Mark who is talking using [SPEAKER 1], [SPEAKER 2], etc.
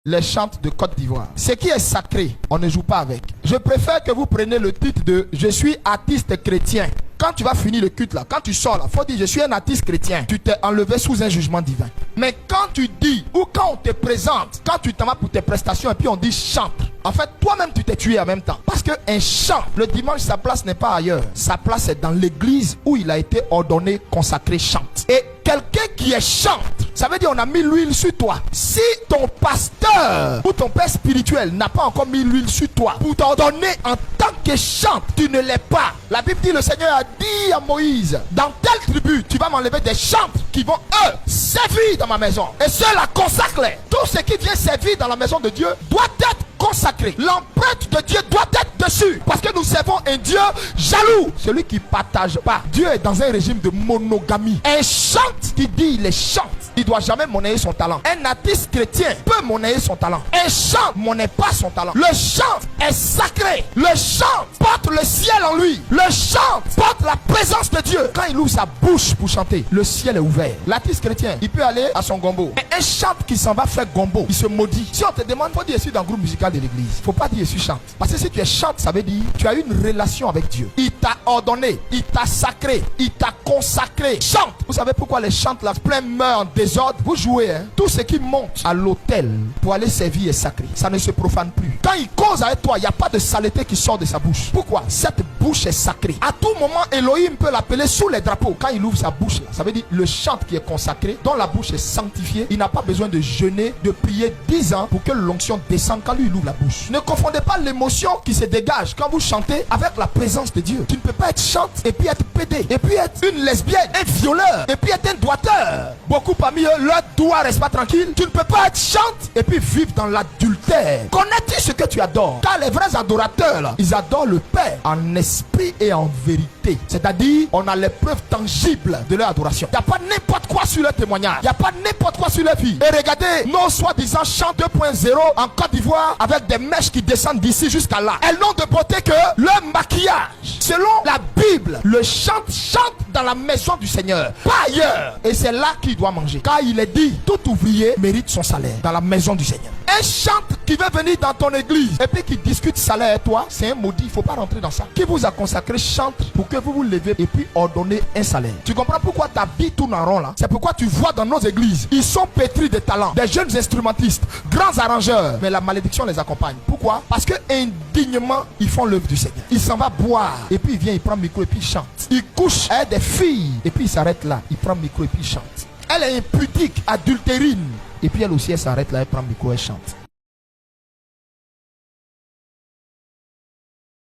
[SPEAKER 1] les chantes de Côte d'Ivoire. Ce qui est sacré, on ne joue pas avec. Je préfère que vous preniez le titre de « Je suis artiste chrétien ». Quand tu vas finir le culte là, quand tu sors là, faut dire « Je suis un artiste chrétien ». Tu t'es enlevé sous un jugement divin. Mais quand tu dis, ou quand on te présente, quand tu t'en vas pour tes prestations et puis on dit « chante », en fait, toi-même tu t'es tué en même temps. Parce qu'un chant, le dimanche, sa place n'est pas ailleurs. Sa place est dans l'église où il a été ordonné, consacré, chante. Et quelqu'un qui est chante, ça veut dire on a mis l'huile sur toi. Si ton pasteur ou ton père spirituel n'a pas encore mis l'huile sur toi pour t'ordonner en tant que chante, tu ne l'es pas. La Bible dit, le Seigneur a dit à Moïse, dans telle tribu, tu vas m'enlever des chantres qui vont, eux, servir dans ma maison. Et ceux-là consacrent-les. Tout ce qui vient servir dans la maison de Dieu doit être consacré. L'empreinte de Dieu doit être dessus. Parce que nous servons un Dieu jaloux. Celui qui ne partage pas. Dieu est dans un régime de monogamie. Un chante qui dit il est chante, il ne doit jamais monnayer son talent. Un artiste chrétien peut monnayer son talent. Un chant ne monnaie pas son talent. Le chant est sacré. Le chant porte le ciel en lui. Le chant porte la présence de Dieu. Quand il ouvre sa bouche pour chanter, le ciel est ouvert. L'artiste chrétien, il peut aller à son gombo. Mais un chant qui s'en va faire gombo, il se maudit. Si on te demande, faut dire je suis dans le groupe musical de l'église. Faut pas dire je suis chante. Parce que si tu es chante, ça veut dire tu as une relation avec Dieu. Il t'a ordonné, il t'a sacré, il t'a consacré. Chante. Vous savez pourquoi les chantes là plein meurent en désordre? Vous jouez, hein? Tout ce qui monte à l'autel pour aller servir est sacré. Ça ne se profane plus. Quand il cause avec toi, il n'y a pas de saleté qui sort de sa bouche. Pourquoi? Cette bouche est sacrée. À tout moment, Elohim peut l'appeler sous les drapeaux. Quand il ouvre sa bouche là, ça veut dire le chant qui est consacré, dont la bouche est sanctifiée, il n'a pas besoin de jeûner, de prier 10 ans pour que l'onction descende quand lui il ouvre la bouche. Ne confondez pas l'émotion qui se dégage quand vous chantez avec la présence de Dieu. Tu ne peux pas être chante et puis être pédé, et puis être une lesbienne, un violeur, et puis être un doigteur. Beaucoup parmi eux, leur doigt reste pas tranquille. Tu ne peux pas être chante et puis vivre dans l'adultère. Connais-tu ce que tu adores? Car les vrais adorateurs là, ils adorent le Père en esprit et en vérité. C'est-à-dire, on a les preuves tangibles de leur adoration. Il n'y a pas n'importe quoi sur leur témoignage. Il n'y a pas n'importe quoi sur leur vie. Et regardez, nos soi-disant chants 2.0 en Côte d'Ivoire avec des mèches qui descendent d'ici jusqu'à là. Elles n'ont de beauté que leur maquillage. Selon la Bible, le chante dans la maison du Seigneur, pas ailleurs. Et c'est là qu'il doit manger. Car il est dit, tout ouvrier mérite son salaire dans la maison du Seigneur. Un chante qui veut venir dans ton église et puis qui discute salaire et toi, c'est un maudit, il ne faut pas rentrer dans ça. Qui vous a consacré chante pour que vous vous levez et puis ordonnez un salaire. Tu comprends pourquoi ta vie tourne en rond là? C'est pourquoi tu vois dans nos églises, ils sont pétris de talents, des jeunes instrumentistes, grands arrangeurs, mais la malédiction les accompagne. Pourquoi? Parce que indignement, ils font l'œuvre du Seigneur. Il s'en va boire et puis il vient, il prend le micro et puis il chante. Il couche avec des filles et puis il s'arrête là, il prend le micro et puis il chante. Elle est impudique, adultérine. Et puis elle aussi, elle s'arrête là, elle prend le micro, elle chante.